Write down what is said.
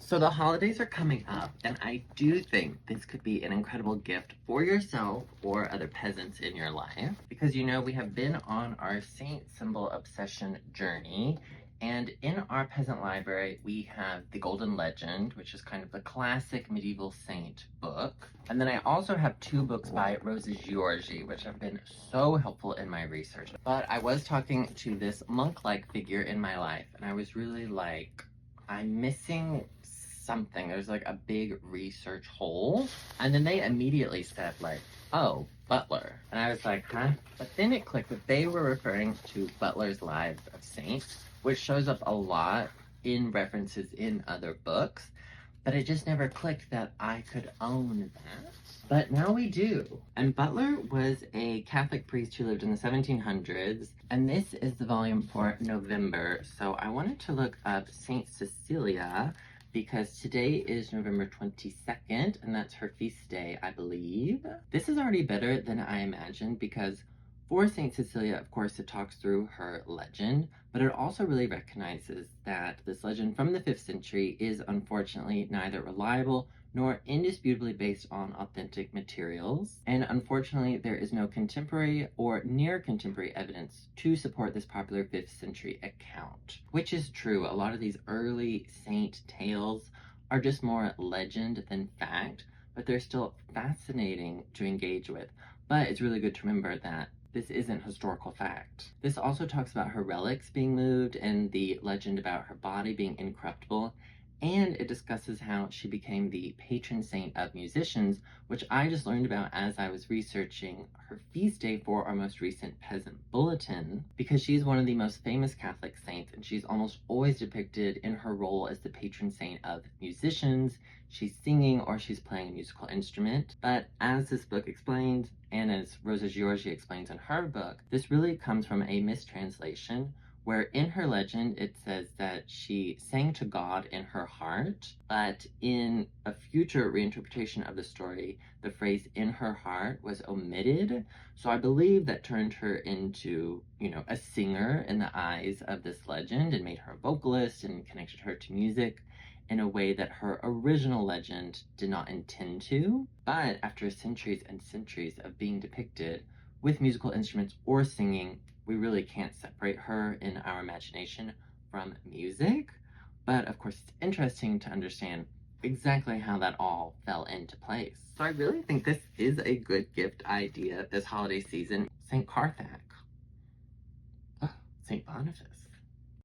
So the holidays are coming up, and I do think this could be an incredible gift for yourself or other peasants in your life. Because we have been on our saint symbol obsession journey, and in our peasant library, we have the Golden Legend, which is kind of the classic medieval saint book. And then I also have two books by Rosa Giorgi, which have been so helpful in my research. But I was talking to this monk-like figure in my life, and I was really like, I'm missing something. There's like a big research hole. And then they immediately said like, oh, Butler. And I was like, huh? But then it clicked that they were referring to Butler's Lives of Saints, which shows up a lot in references in other books. But it just never clicked that I could own that. But now we do. And Butler was a Catholic priest who lived in the 1700s. And this is the volume for November. So I wanted to look up Saint Cecilia because today is November 22nd, and that's her feast day, I believe. This is already better than I imagined because for Saint Cecilia, of course, it talks through her legend, but it also really recognizes that this legend from the 5th century is unfortunately neither reliable nor indisputably based on authentic materials. And unfortunately, there is no contemporary or near contemporary evidence to support this popular 5th century account. Which is true, a lot of these early saint tales are just more legend than fact, but they're still fascinating to engage with. But it's really good to remember that this isn't historical fact. This also talks about her relics being moved and the legend about her body being incorruptible, and it discusses how she became the patron saint of musicians, which I just learned about as I was researching her feast day for our most recent peasant bulletin, because she's one of the most famous Catholic saints, and she's almost always depicted in her role as the patron saint of musicians. She's singing or she's playing a musical instrument. But as this book explains, and as Rosa Giorgi explains in her book, this really comes from a mistranslation where in her legend it says that she sang to God in her heart, but in a future reinterpretation of the story, the phrase in her heart was omitted. So I believe that turned her into, a singer in the eyes of this legend and made her a vocalist and connected her to music in a way that her original legend did not intend to. But after centuries and centuries of being depicted with musical instruments or singing, we really can't separate her in our imagination from music. But of course, it's interesting to understand exactly how that all fell into place. So I really think this is a good gift idea this holiday season. St. Carthage. St. Boniface.